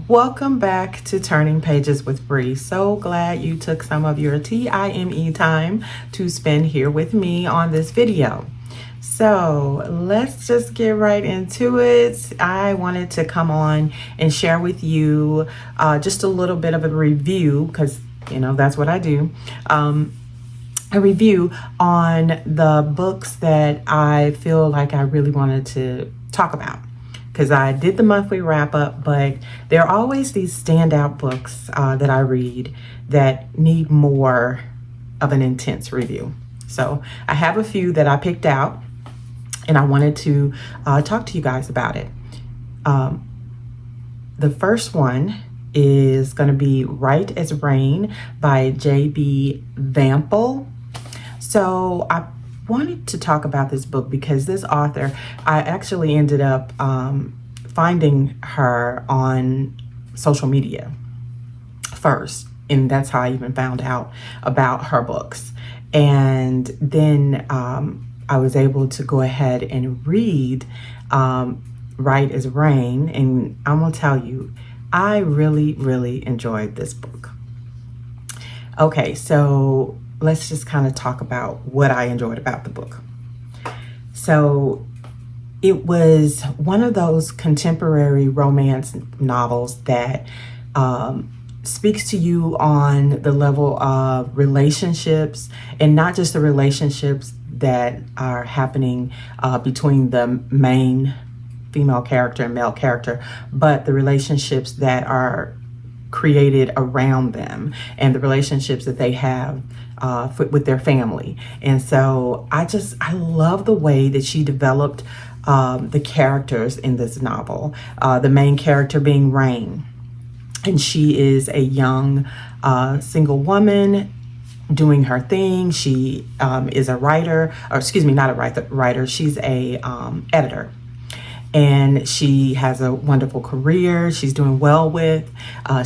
Welcome back to Turning Pages with Bree. So glad you took some of your TIME time to spend here with me on this video. So let's just get right into it. I wanted to come on and share with you just a little bit of a review, because that's what I do. A review on the books that I feel like I really wanted to talk about, because I did the monthly wrap up, but there are always these standout books that I read that need more of an intense review. So I have a few that I picked out, and I wanted to talk to you guys about it. The first one is going to be Right as Rain by J.B. Vample. So I wanted to talk about this book because this author, I actually ended up finding her on social media first, and that's how I even found out about her books. And then I was able to go ahead and read Right as Rain, and I'm gonna tell you, I really enjoyed this book. Okay, so let's just kind of talk about what I enjoyed about the book. So it was one of those contemporary romance novels that speaks to you on the level of relationships, and not just the relationships that are happening between the main female character and male character, but the relationships that are created around them and the relationships that they have with their family. And so I love the way that she developed the characters in this novel. The main character being Rain, and she is a young single woman doing her thing. She is a writer, or excuse me, not a writer. She's a editor. And she has a wonderful career. She's doing well with.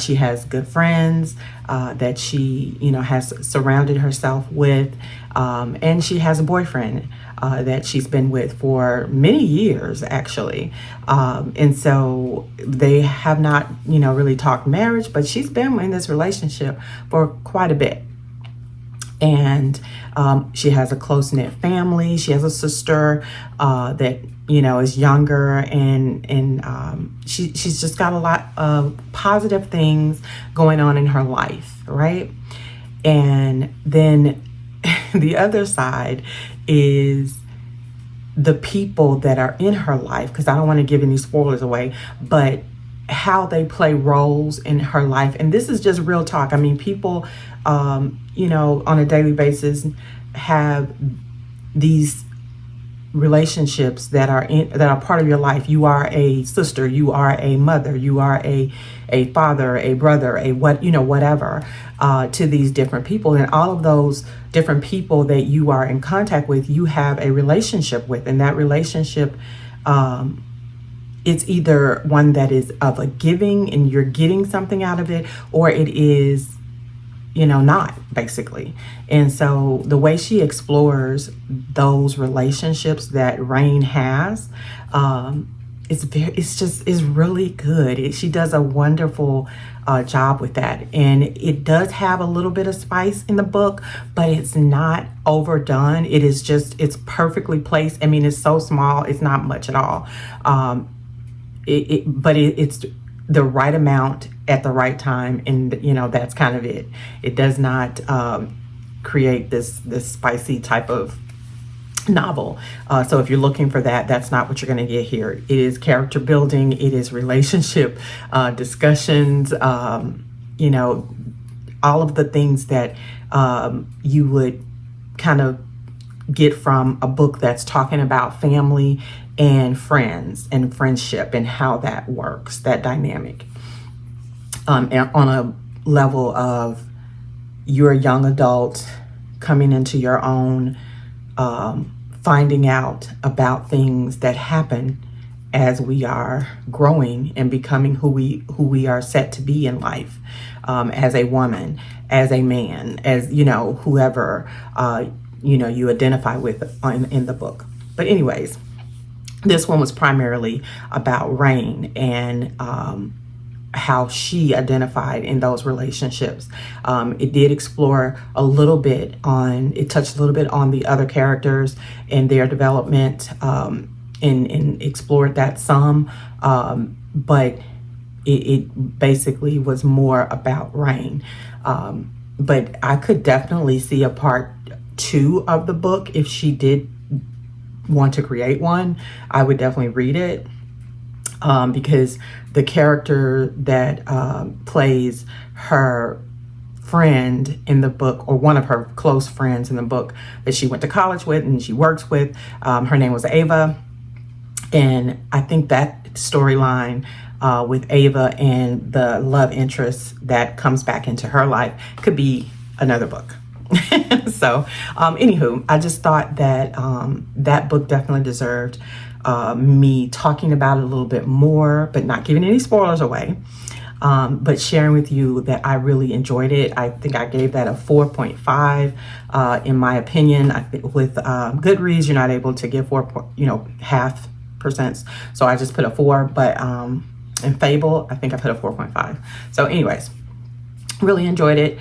She has good friends that she, has surrounded herself with. And she has a boyfriend that she's been with for many years, actually. And so they have not, really talked marriage, but she's been in this relationship for quite a bit. And she has a close-knit family. She has a sister that is younger, and she's just got a lot of positive things going on in her life, right? And then the other side is the people that are in her life, because I don't want to give any spoilers away, but how they play roles in her life. And this is just real talk. I mean, people on a daily basis have these relationships that are part of your life. You are a sister, you are a mother, you are a father, a brother, whatever, to these different people. And all of those different people that you are in contact with, you have a relationship with. And that relationship, it's either one that is of a giving and you're getting something out of it, or it is not, basically. And so the way she explores those relationships that Rain has, it's really good. She does a wonderful job with that. And it does have a little bit of spice in the book, but it's not overdone. It's perfectly placed. I mean, it's so small, it's not much at all. But it's the right amount at the right time, and that's kind of it. It does not create this spicy type of novel. So if you're looking for that, that's not what you're going to get here. It is character building. It is relationship discussions. All of the things that you would kind of get from a book that's talking about family and friends and friendship and how that works, that dynamic. And on a level of you're a young adult coming into your own, finding out about things that happen as we are growing and becoming who we are set to be in life, as a woman, as a man, as whoever you identify with in the book. But anyways, this one was primarily about Rain and how she identified in those relationships. It did explore a little bit on, it touched a little bit on the other characters and their development, and explored that some, but it basically was more about Rain. But I could definitely see a part 2 of the book if she did want to create one. I would definitely read it, because the character that plays her friend in the book, or one of her close friends in the book that she went to college with and she works with, her name was Ava. And I think that storyline with Ava and the love interest that comes back into her life could be another book. So anywho, I just thought that that book definitely deserved me talking about it a little bit more, but not giving any spoilers away, but sharing with you that I really enjoyed it. I think I gave that a 4.5 in my opinion. I think with Goodreads, you're not able to give 0.5%, so I just put a 4. But in Fable, I think I put a 4.5. So anyways, really enjoyed it.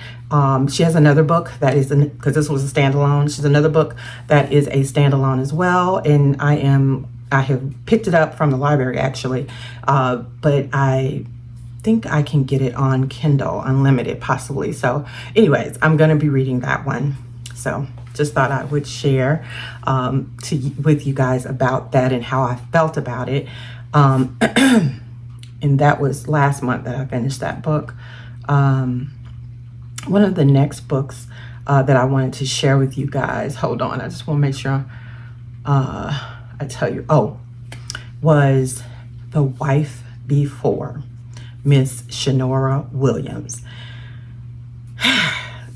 She has another book that is, because this was a standalone, she's another book that is a standalone as well, and I have picked it up from the library actually, but I think I can get it on Kindle Unlimited possibly. So anyways, I'm going to be reading that one. So just thought I would share with you guys about that and how I felt about it. And that was last month that I finished that book. One of the next books that I wanted to share with you guys, hold on, I just want to make sure I tell you, was The Wife Before, Miss Shanora Williams.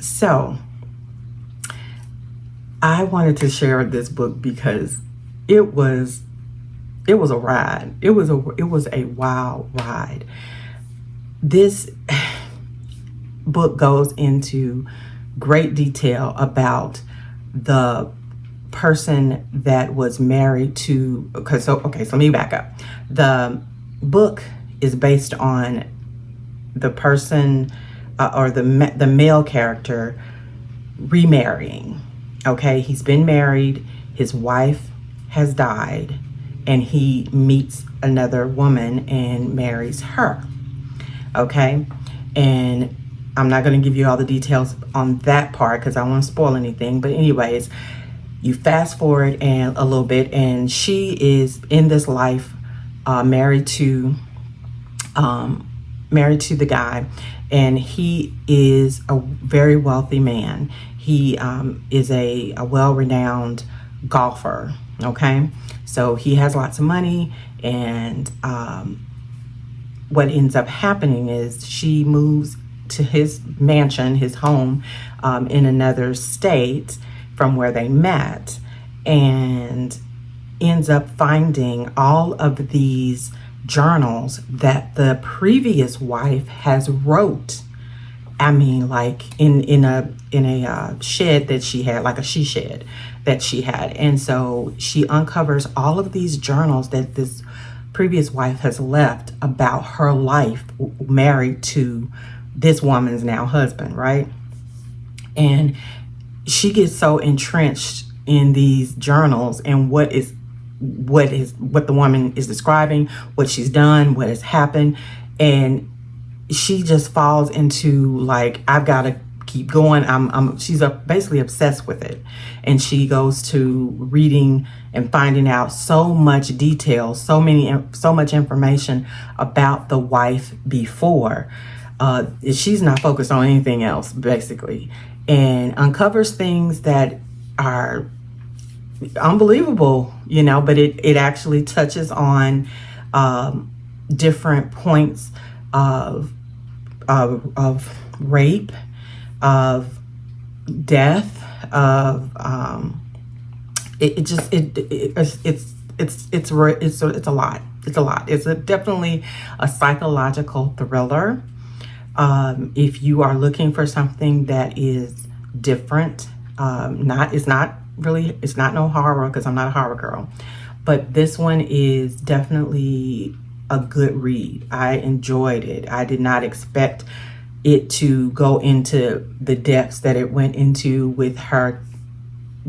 So I wanted to share this book because it was a ride. It was a wild ride. This book goes into great detail about the person that was married to, so let me back up. The book is based on the person or the male character remarrying. Okay, he's been married, his wife has died, and he meets another woman and marries her. Okay, and I'm not going to give you all the details on that part because I don't want to spoil anything. But anyways, you fast forward and a little bit, and she is in this life married to the guy, and he is a very wealthy man. He is a well-renowned golfer. Okay, so he has lots of money, and what ends up happening is she moves to his mansion, his home, in another state from where they met, and ends up finding all of these journals that the previous wife has wrote. I mean, like in a shed that she had, like a she shed that she had. And so she uncovers all of these journals that this previous wife has left about her life married to this woman's now husband, right? And she gets so entrenched in these journals and what the woman is describing, what she's done, what has happened, and she just falls into like, I've got to keep going. She's basically obsessed with it, and she goes to reading and finding out so much detail, so much information about the wife before. She's not focused on anything else basically, and uncovers things that are unbelievable, but it actually touches on different points of rape, of death, of it's a lot. It's definitely a psychological thriller. If you are looking for something that is different, it's not no horror, because I'm not a horror girl, but this one is definitely a good read. I enjoyed it. I did not expect it to go into the depths that it went into with her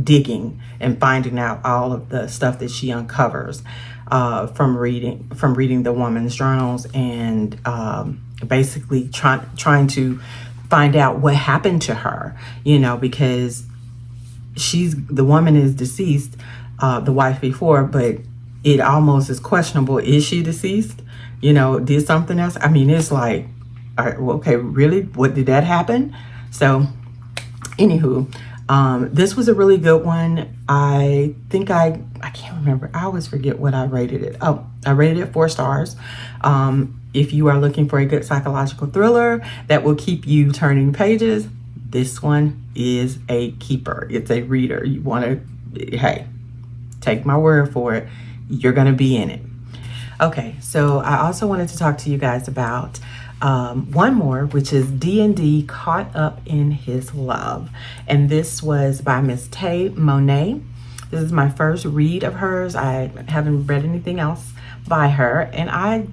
digging and finding out all of the stuff that she uncovers from reading the woman's journals, and basically trying to find out what happened to her, because the woman is deceased, the wife before, but it almost is questionable. Is she deceased? Did something else? I mean, it's like, all right, well, okay, really? What did that happen? So, anywho, this was a really good one. I think I can't remember. I always forget what I rated it. Oh, I rated it 4 stars. If you are looking for a good psychological thriller that will keep you turning pages, this one is a keeper. It's a reader. You want to, hey, take my word for it. You're going to be in it. Okay, so I also wanted to talk to you guys about one more, which is D&D Caught Up in His Love. And this was by Miss Monae. This is my first read of hers. I haven't read anything else by her, and I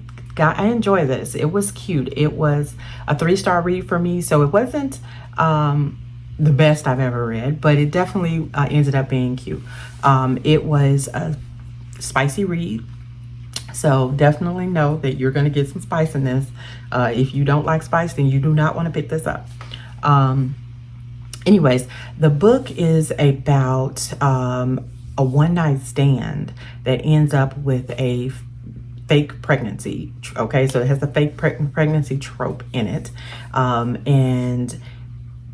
enjoy this. It was cute. It was a 3-star read for me, so it wasn't the best I've ever read, but it definitely ended up being cute. It was a spicy read, so definitely know that you're going to get some spice in this. If you don't like spice, then you do not want to pick this up. Anyways, the book is about a one-night stand that ends up with a fake pregnancy. Okay, so it has the fake pregnancy trope in it, and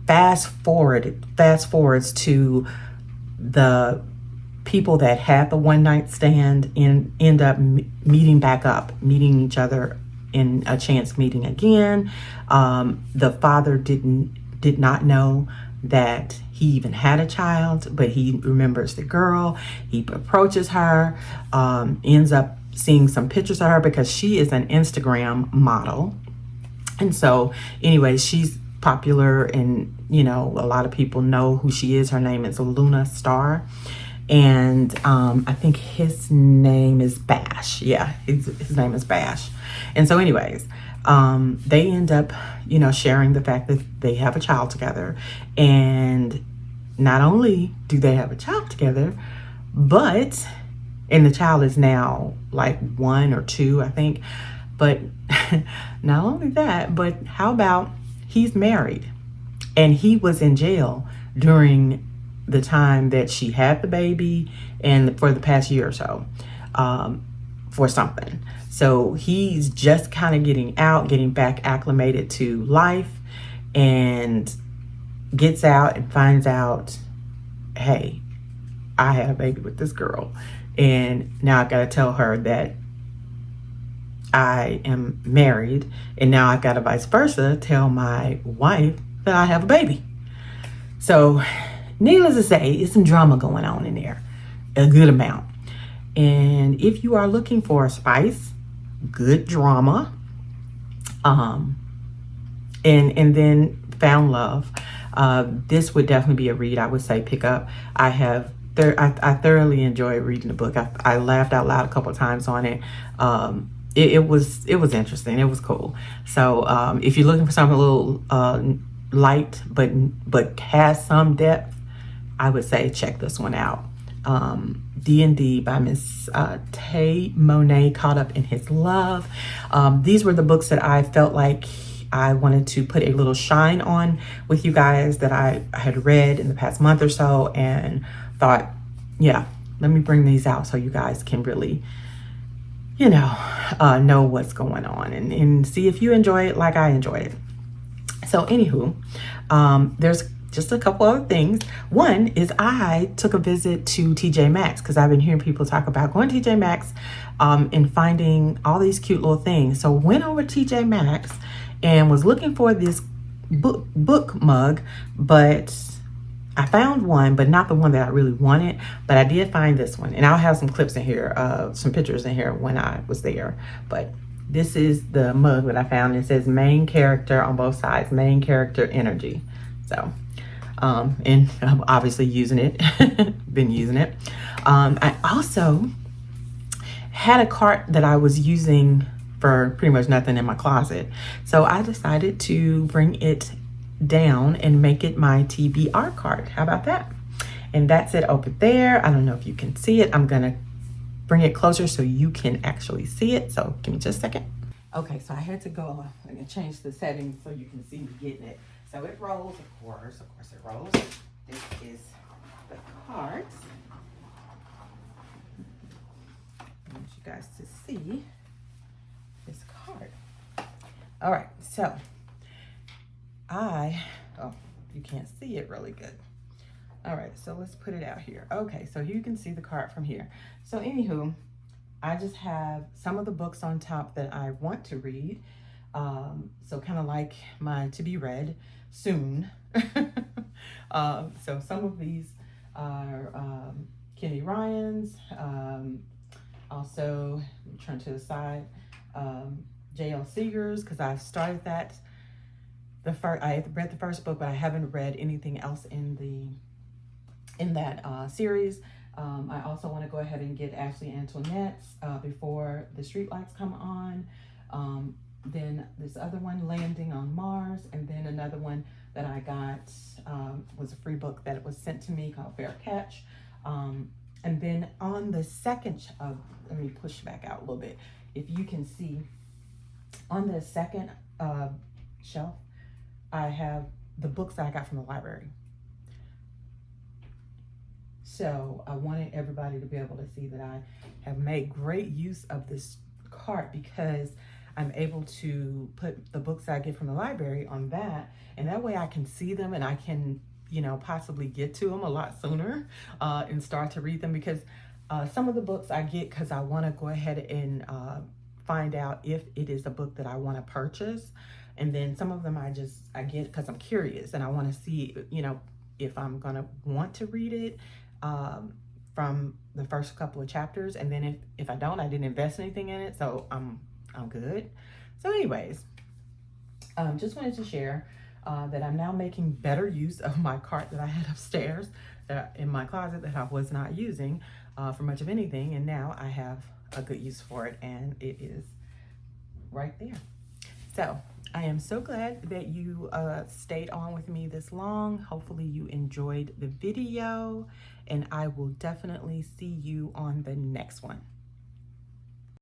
fast forwards to the people that had the one-night stand and end up meeting each other in a chance meeting again. The father did not know that he even had a child, but he remembers the girl. He approaches her, ends up seeing some pictures of her because she is an Instagram model. And so anyway, she's popular, and a lot of people know who she is. Her name is Luna Star. And I think his name is Bash. Yeah, his name is Bash. And so anyways, they end up, sharing the fact that they have a child together. And not only do they have a child together, and the child is now like 1 or 2, I think. But not only that, but how about he's married, and he was in jail during the time that she had the baby and for the past year or so, for something. So he's just kind of getting back acclimated to life, and gets out and finds out, hey, I had a baby with this girl, and now I gotta tell her that I am married, and now I've got to vice versa tell my wife that I have a baby. So needless to say, it's some drama going on in there, a good amount. And if you are looking for spice, good drama, and then found love, this would definitely be a read. I would say pick up. I thoroughly enjoyed reading the book. I laughed out loud a couple of times on it. It was interesting. It was cool. So if you're looking for something a little light but has some depth, I would say check this one out. D&D by Miss Monae, Caught Up in His Love. These were the books that I felt like I wanted to put a little shine on with you guys that I had read in the past month or so, and thought, yeah, let me bring these out so you guys can really know what's going on, and see if you enjoy it like I enjoy it. So anywho, there's just a couple other things. One is I took a visit to TJ Maxx because I've been hearing people talk about going to TJ Maxx and finding all these cute little things. So went over to TJ Maxx and was looking for this book mug, but I found one, but not the one that I really wanted. But I did find this one, and I'll have some clips in here, some pictures in here when I was there. But this is the mug that I found. It says main character on both sides, main character energy. So, and I'm obviously using it, been using it. I also had a cart that I was using for pretty much nothing in my closet. So I decided to bring it down and make it my TBR card. How about that? And that's it over there. I don't know if you can see it. I'm gonna bring it closer so you can actually see it. So give me just a second. Okay, so I had to go and change the settings so you can see me getting it. So it rolls, of course it rolls. This is the cards. I want you guys to see this card. All right, so you can't see it really good. All right, so let's put it out here. Okay, so you can see the card from here. So anywho, I just have some of the books on top that I want to read. So kind of like my to be read soon. So some of these are Kenny Ryan's. Also, turn to the side, J.L. Seeger's, because I've started that. I read the first book, but I haven't read anything else in that series. I also want to go ahead and get Ashley Antoinette's Before the Streetlights Come On. Then this other one, Landing on Mars, and then another one that I got was a free book that was sent to me called Fair Catch. And then on the second, let me push back out a little bit. If you can see, on the second shelf, I have the books that I got from the library. So I wanted everybody to be able to see that I have made great use of this cart because I'm able to put the books that I get from the library on that, and that way I can see them and I can, possibly get to them a lot sooner and start to read them, because some of the books I get because I want to go ahead and find out if it is a book that I want to purchase. And then some of them I get because I'm curious and I want to see, if I'm going to want to read it from the first couple of chapters. And then if I don't, I didn't invest anything in it. So I'm good. So anyways, just wanted to share that I'm now making better use of my cart that I had upstairs in my closet that I was not using for much of anything. And now I have a good use for it, and it is right there. So I am so glad that you stayed on with me this long. Hopefully you enjoyed the video, and I will definitely see you on the next one.